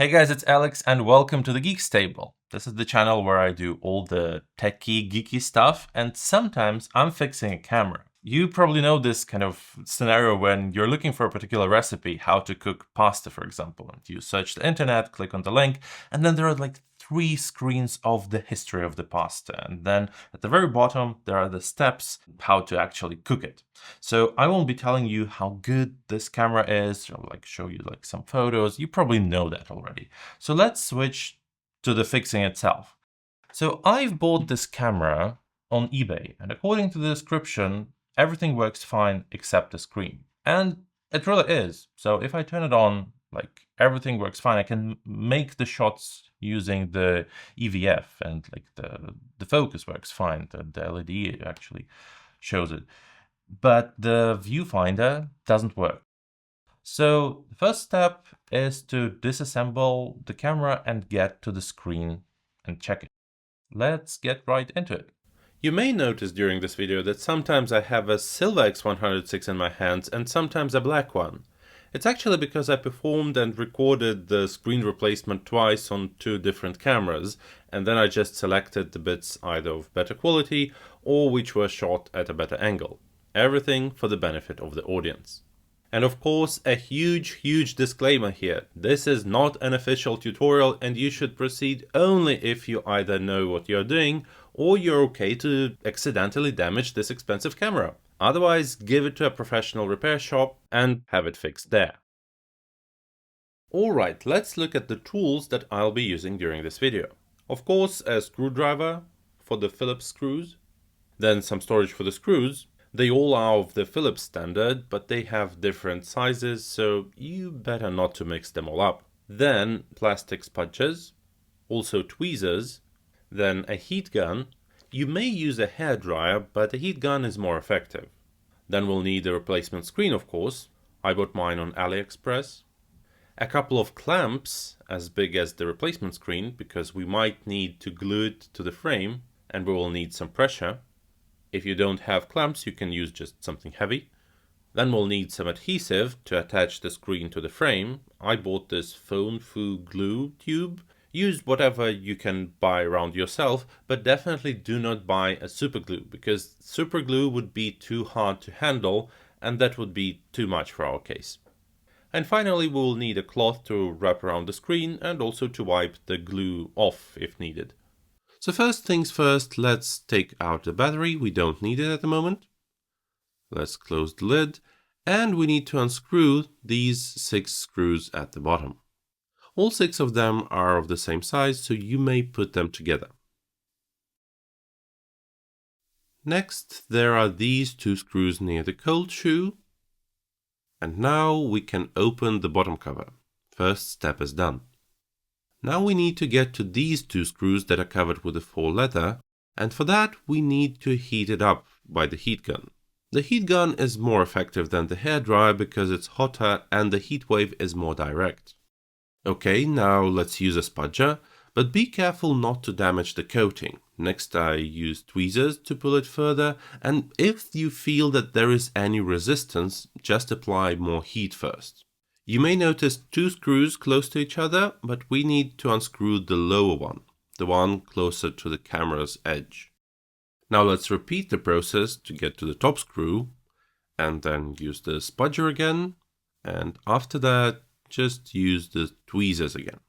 Hey guys, it's Alex and welcome to the Geeks Table. This is the channel where I do all the techie, geeky stuff, and sometimes I'm fixing a camera. You probably know this kind of scenario when you're looking for a particular recipe, how to cook pasta, for example, and you search the internet, click on the link, and then there are like 3 screens of the history of the pasta. And then at the very bottom, there are the steps how to actually cook it. So I won't be telling you how good this camera is, or like show you like some photos. You probably know that already. So let's switch to the fixing itself. So I've bought this camera on eBay, and according to the description, everything works fine except the screen. And it really is. So if I turn it on, like everything works fine. I can make the shots using the EVF, and like the focus works fine. The LED actually shows it. But the viewfinder doesn't work. So the first step is to disassemble the camera and get to the screen and check it. Let's get right into it. You may notice during this video that sometimes I have a silver X100VI in my hands and sometimes a black one. It's actually because I performed and recorded the screen replacement twice on 2 different cameras, and then I just selected the bits either of better quality or which were shot at a better angle. Everything for the benefit of the audience. And of course, a huge disclaimer here. This is not an official tutorial and you should proceed only if you either know what you're doing or you're okay to accidentally damage this expensive camera. Otherwise, give it to a professional repair shop and have it fixed there. Alright, let's look at the tools that I'll be using during this video. Of course, a screwdriver for the Phillips screws, then some storage for the screws. They all are of the Phillips standard, but they have different sizes, so you better not to mix them all up. Then plastic spudgers, also tweezers, then a heat gun. You may use a hairdryer, but a heat gun is more effective. Then we'll need a replacement screen, of course. I bought mine on AliExpress. A couple of clamps as big as the replacement screen, because we might need to glue it to the frame, and we will need some pressure. If you don't have clamps, you can use just something heavy. Then we'll need some adhesive to attach the screen to the frame. I bought this Phone Fu glue tube. Use whatever you can buy around yourself, but definitely do not buy a super glue, because super glue would be too hard to handle and that would be too much for our case. And finally, we'll need a cloth to wrap around the screen and also to wipe the glue off if needed. So first things first, let's take out the battery. We don't need it at the moment. Let's close the lid. And we need to unscrew these 6 screws at the bottom. All 6 of them are of the same size, so you may put them together. Next, there are these 2 screws near the cold shoe. And now we can open the bottom cover. First step is done. Now we need to get to these 2 screws that are covered with a faux leather, and for that we need to heat it up by the heat gun. The heat gun is more effective than the hairdryer because it's hotter and the heat wave is more direct. Okay, now let's use a spudger, but be careful not to damage the coating. Next I use tweezers to pull it further, and if you feel that there is any resistance, just apply more heat first. You may notice 2 screws close to each other, but we need to unscrew the lower one, the one closer to the camera's edge. Now let's repeat the process to get to the top screw, and then use the spudger again, and after that just use the tweezers again.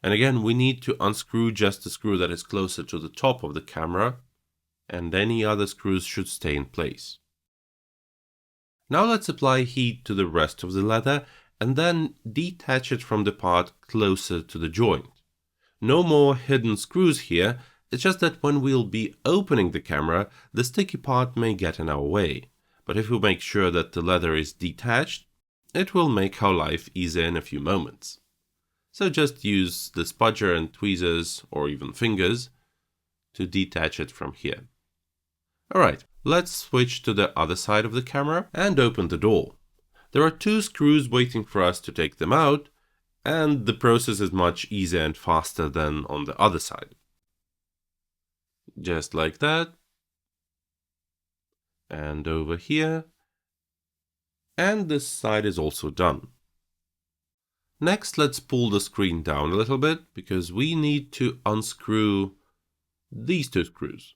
And again we need to unscrew just the screw that is closer to the top of the camera, and any other screws should stay in place. Now let's apply heat to the rest of the leather, and then detach it from the part closer to the joint. No more hidden screws here, it's just that when we'll be opening the camera, the sticky part may get in our way. But if we make sure that the leather is detached, it will make our life easier in a few moments. So just use the spudger and tweezers, or even fingers, to detach it from here. Alright, let's switch to the other side of the camera and open the door. There are 2 screws waiting for us to take them out, and the process is much easier and faster than on the other side. Just like that. And over here. And this side is also done. Next, let's pull the screen down a little bit because we need to unscrew these two screws.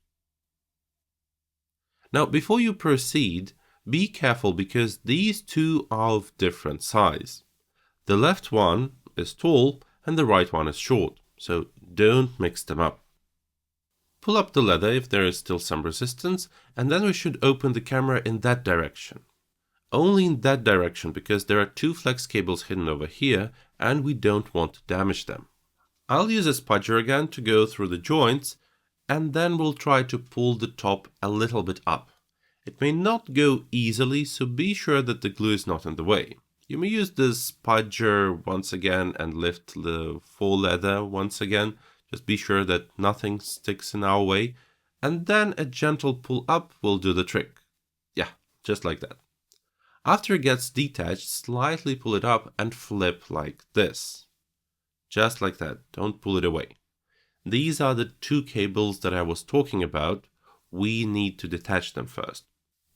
Now, before you proceed, be careful because these two are of different size. The left one is tall and the right one is short, so don't mix them up. Pull up the leather if there is still some resistance, and then we should open the camera in that direction. Only in that direction because there are two flex cables hidden over here and we don't want to damage them. I'll use a spudger again to go through the joints, and then we'll try to pull the top a little bit up. It may not go easily, so be sure that the glue is not in the way. You may use the spudger once again and lift the faux leather once again. Just be sure that nothing sticks in our way, and then a gentle pull up will do the trick. Yeah, just like that. After it gets detached, slightly pull it up and flip like this. Just like that, don't pull it away. These are the two cables that I was talking about. We need to detach them first.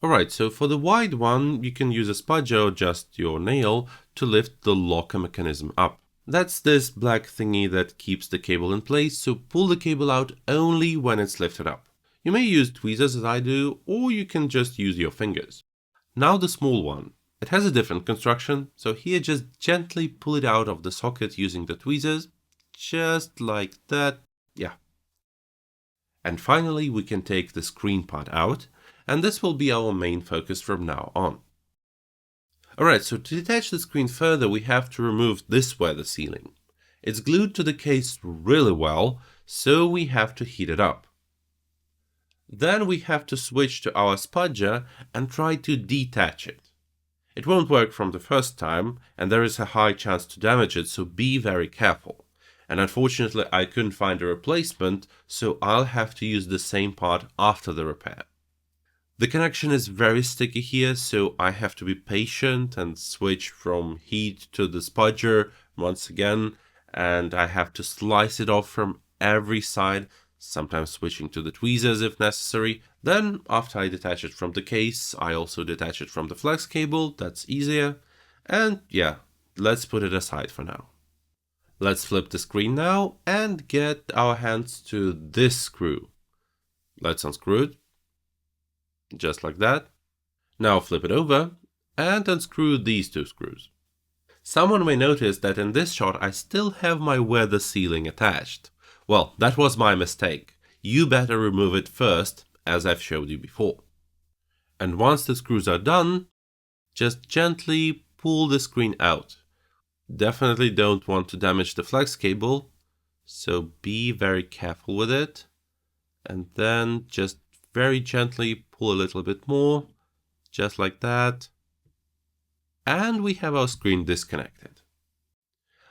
Alright, so for the wide one, you can use a spudger or just your nail to lift the locker mechanism up. That's this black thingy that keeps the cable in place, so pull the cable out only when it's lifted up. You may use tweezers as I do, or you can just use your fingers. Now the small one. It has a different construction, so here just gently pull it out of the socket using the tweezers, just like that. Yeah. And finally, we can take the screen part out, and this will be our main focus from now on. Alright, so to detach the screen further, we have to remove this weather sealing. It's glued to the case really well, so we have to heat it up. Then we have to switch to our spudger and try to detach it. It won't work from the first time, and there is a high chance to damage it, so be very careful. And unfortunately, I couldn't find a replacement, so I'll have to use the same part after the repair. The connection is very sticky here, so I have to be patient and switch from heat to the spudger once again, and I have to slice it off from every side, sometimes switching to the tweezers if necessary. Then, after I detach it from the case, I also detach it from the flex cable, that's easier. And yeah, let's put it aside for now. Let's flip the screen now and get our hands to this screw. Let's unscrew it. Just like that. Now flip it over and unscrew these two screws. Someone may notice that in this shot I still have my weather sealing attached. Well, that was my mistake. You better remove it first, as I've showed you before. And once the screws are done, just gently pull the screen out. Definitely don't want to damage the flex cable, so be very careful with it. And then just very gently pull a little bit more, just like that. And we have our screen disconnected.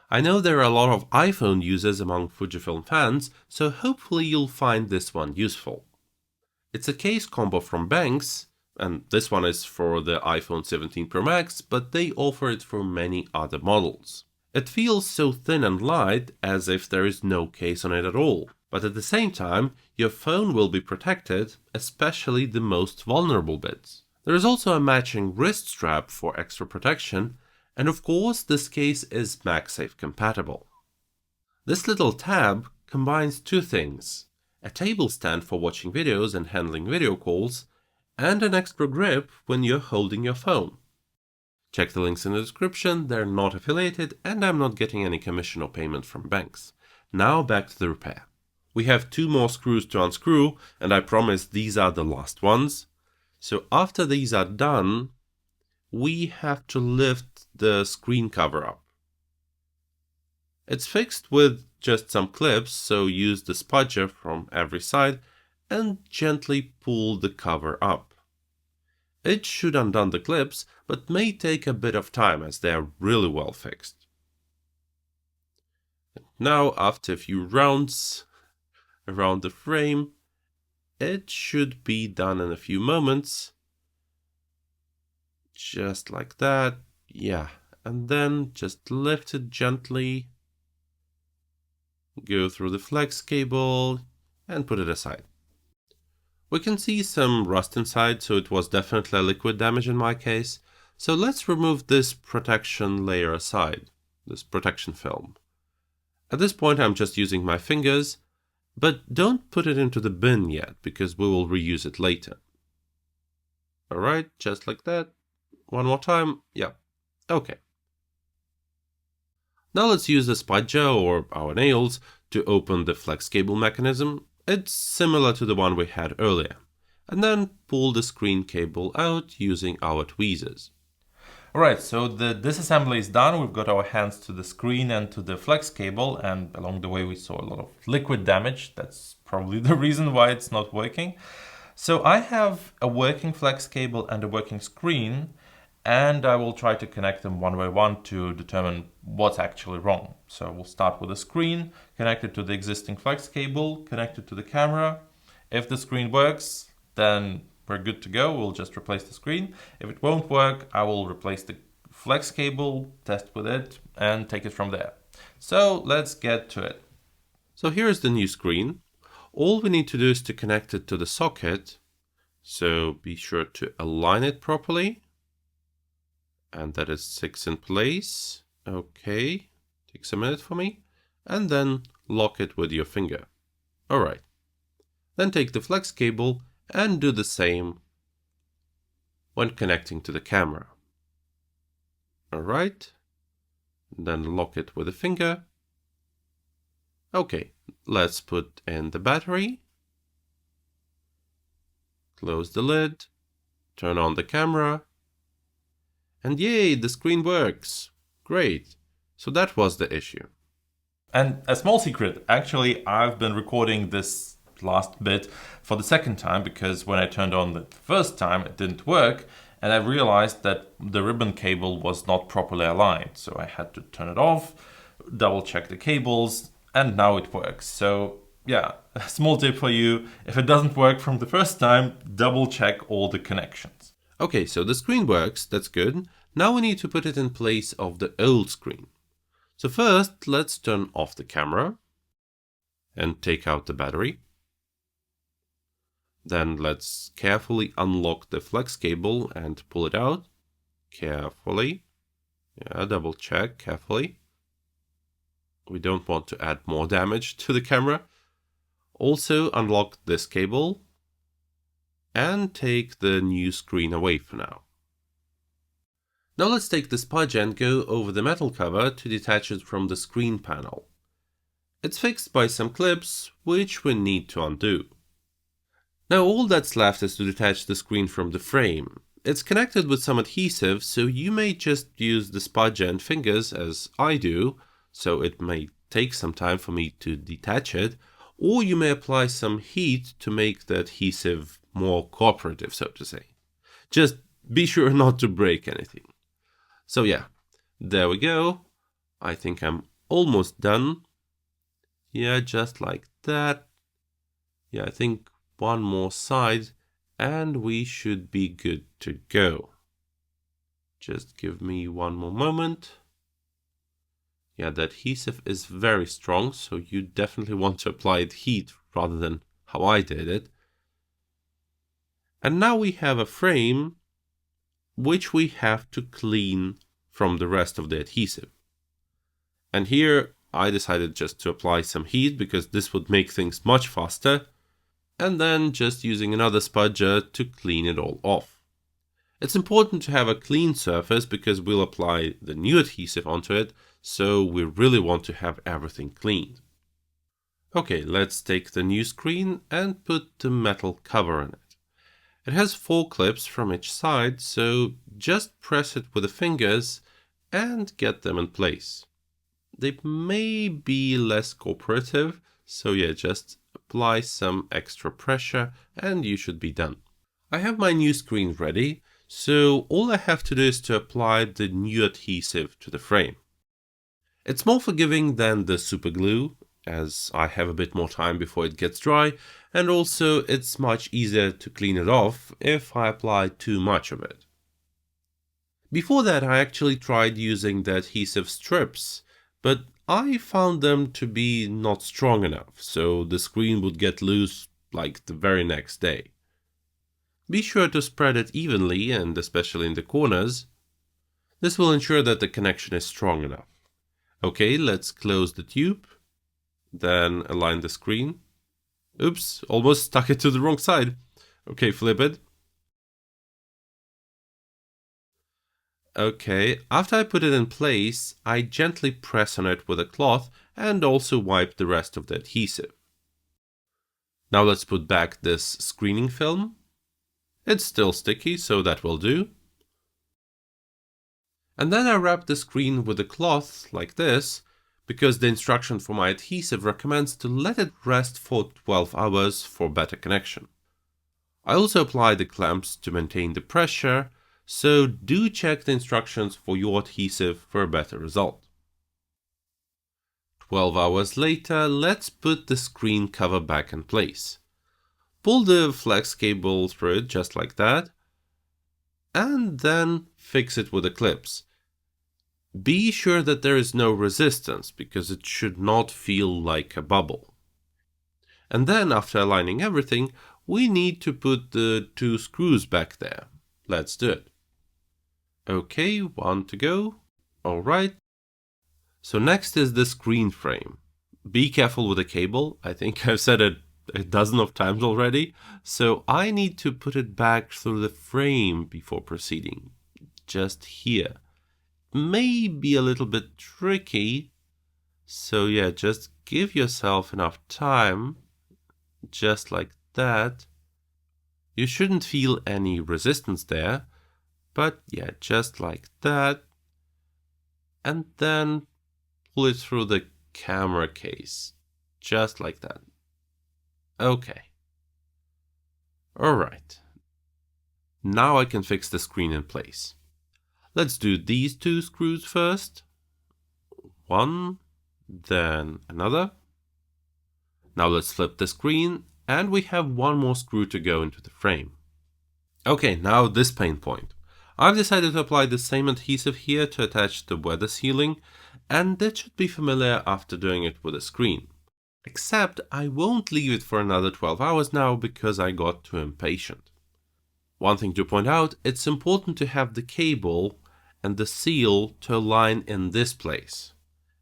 I know there are a lot of iPhone users among Fujifilm fans, so hopefully you'll find this one useful. It's a case combo from Benks, and this one is for the iPhone 17 Pro Max, but they offer it for many other models. It feels so thin and light as if there is no case on it at all, but at the same time, your phone will be protected, especially the most vulnerable bits. There is also a matching wrist strap for extra protection, and of course this case is MagSafe compatible. This little tab combines two things: a table stand for watching videos and handling video calls, and an extra grip when you're holding your phone. Check the links in the description, they're not affiliated and I'm not getting any commission or payment from Benks. Now back to the repair. We have two more screws to unscrew, and I promise these are the last ones. So after these are done, we have to lift the screen cover up. It's fixed with just some clips, so use the spudger from every side and gently pull the cover up. It should undo the clips, but may take a bit of time as they are really well fixed. And now, after a few rounds around the frame, it should be done in a few moments. Just like that, yeah. And then just lift it gently, go through the flex cable and put it aside. We can see some rust inside, so it was definitely a liquid damage in my case. So let's remove this protection layer aside. this protection film. At this point I'm just using my fingers, but don't put it into the bin yet, because we will reuse it later. Alright, just like that. One more time. Yeah. Okay. Now let's use the spudger or our nails to open the flex cable mechanism. It's similar to the one we had earlier. And then pull the screen cable out using our tweezers. Alright, so the disassembly is done. We've got our hands to the screen and to the flex cable, and along the way we saw a lot of liquid damage. That's probably the reason why it's not working. So I have a working flex cable and a working screen, and I will try to connect them one by one to determine what's actually wrong. So we'll start with the screen, connected to the existing flex cable, connected to the camera. If the screen works, then we're good to go. We'll just replace the screen. If it won't work, I will replace the flex cable, test with it, and take it from there. So let's get to it. So here's the new screen. All we need to do is to connect it to the socket. So be sure to align it properly. And that is 6 in place. Okay, takes a minute for me. And then lock it with your finger. Alright. Then take the flex cable and do the same when connecting to the camera. Alright. Then lock it with a finger. Okay, let's put in the battery. Close the lid. Turn on the camera. And yay, the screen works. Great. So that was the issue. And a small secret, actually, I've been recording this last bit for the second time, because when I turned on the first time, it didn't work. And I realized that the ribbon cable was not properly aligned. So I had to turn it off, double check the cables, and now it works. So yeah, a small tip for you. If it doesn't work from the first time, double check all the connections. Okay, so the screen works, that's good. Now we need to put it in place of the old screen. So first, let's turn off the camera and take out the battery. Then let's carefully unlock the flex cable and pull it out. Carefully. Yeah, double check carefully. We don't want to add more damage to the camera. Also unlock this cable and take the new screen away for now. Now let's take the spudger and go over the metal cover to detach it from the screen panel. It's fixed by some clips, which we need to undo. Now all that's left is to detach the screen from the frame. It's connected with some adhesive, so you may just use the spudger and fingers as I do, so it may take some time for me to detach it, or you may apply some heat to make the adhesive more cooperative, so to say. Just be sure not to break anything. So yeah, there we go. I think I'm almost done. Yeah, just like that. Yeah, I think one more side and we should be good to go. Just give me one more moment. Yeah, the adhesive is very strong, so you definitely want to apply the heat rather than how I did it. And now we have a frame which we have to clean from the rest of the adhesive. And here I decided just to apply some heat because this would make things much faster. And then just using another spudger to clean it all off. It's important to have a clean surface because we'll apply the new adhesive onto it, so we really want to have everything cleaned. Okay, let's take the new screen and put the metal cover on it. It has 4 clips from each side, so just press it with the fingers and get them in place. They may be less cooperative, so yeah, just apply some extra pressure and you should be done. I have my new screen ready, so all I have to do is to apply the new adhesive to the frame. It's more forgiving than the super glue, as I have a bit more time before it gets dry, and also it's much easier to clean it off if I apply too much of it. Before that, I actually tried using the adhesive strips, but I found them to be not strong enough, so the screen would get loose like the very next day. Be sure to spread it evenly and especially in the corners. This will ensure that the connection is strong enough. Okay, let's close the tube, then align the screen. Oops, almost stuck it to the wrong side. Okay, flip it. Okay, after I put it in place, I gently press on it with a cloth and also wipe the rest of the adhesive. Now let's put back this screening film. It's still sticky, so that will do. And then I wrap the screen with a cloth like this, because the instruction for my adhesive recommends to let it rest for 12 hours for better connection. I also apply the clamps to maintain the pressure, so do check the instructions for your adhesive for a better result. 12 hours later, let's put the screen cover back in place. Pull the flex cable through it just like that, and then fix it with the clips. Be sure that there is no resistance, because it should not feel like a bubble. And then, after aligning everything, we need to put the 2 screws back there. Let's do it. Okay, 1 to go. Alright. So next is the screen frame. Be careful with the cable. I think I've said it a dozen of times already. So I need to put it back through the frame before proceeding. Just here. May be a little bit tricky. So yeah, just give yourself enough time. Just like that. You shouldn't feel any resistance there. But yeah, just like that. And then pull it through the camera case. Just like that. Okay. Alright. Now I can fix the screen in place. Let's do these 2 screws first. 1, then another. Now let's flip the screen, and we have 1 more screw to go into the frame. Okay, now this pain point. I've decided to apply the same adhesive here to attach the weather sealing, and that should be familiar after doing it with a screen. Except I won't leave it for another 12 hours now because I got too impatient. One thing to point out, it's important to have the cable and the seal to align in this place.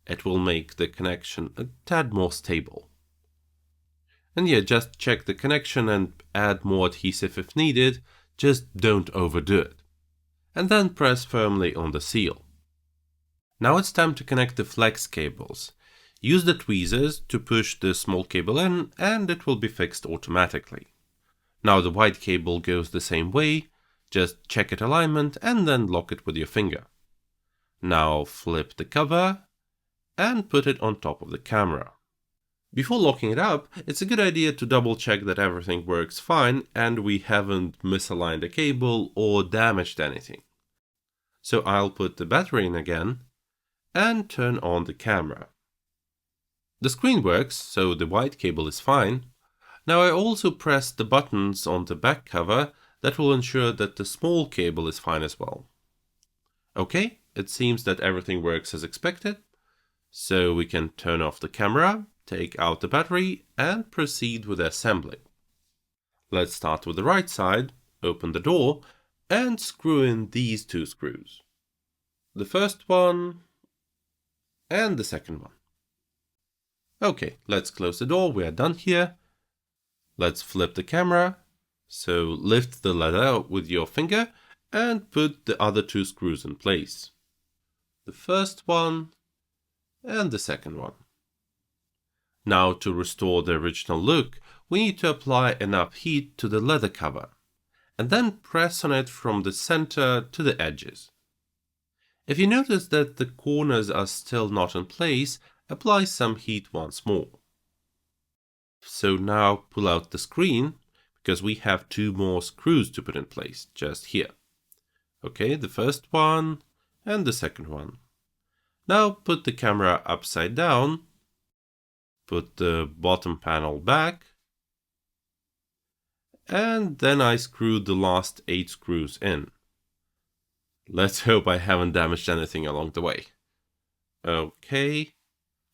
It will make the connection a tad more stable. And yeah, just check the connection and add more adhesive if needed, just don't overdo it. And then press firmly on the seal. Now it's time to connect the flex cables. Use the tweezers to push the small cable in and it will be fixed automatically. Now the white cable goes the same way, just check its alignment and then lock it with your finger. Now flip the cover and put it on top of the camera. Before locking it up, it's a good idea to double check that everything works fine and we haven't misaligned a cable or damaged anything. So I'll put the battery in again and turn on the camera. The screen works, so the white cable is fine. Now I also press the buttons on the back cover that will ensure that the small cable is fine as well. Okay, it seems that everything works as expected. So we can turn off the camera, take out the battery and proceed with the assembly. Let's start with the right side, open the door and screw in these 2 screws. The first one and the second one. Okay, let's close the door, we are done here. Let's flip the camera. So lift the leather with your finger and put the other 2 screws in place. The first one and the second one. Now to restore the original look, we need to apply enough heat to the leather cover and then press on it from the center to the edges. If you notice that the corners are still not in place, apply some heat once more. So now pull out the screen because we have 2 more screws to put in place just here. Okay, the first one and the second one. Now put the camera upside down, put the bottom panel back, and then I screwed the last 8 screws in. Let's hope I haven't damaged anything along the way. Okay,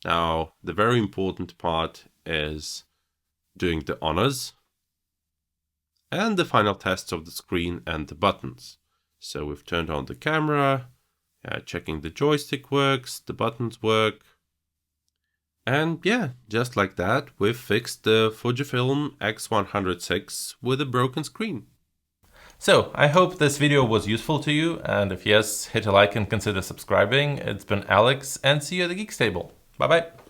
now the very important part is doing the honors and the final tests of the screen and the buttons. So we've turned on the camera, checking the joystick works, the buttons work. And yeah, just like that, we've fixed the Fujifilm X100VI with a broken screen. So, I hope this video was useful to you, and if yes, hit a like and consider subscribing. It's been Alex, and see you at the Geeks Table. Bye bye!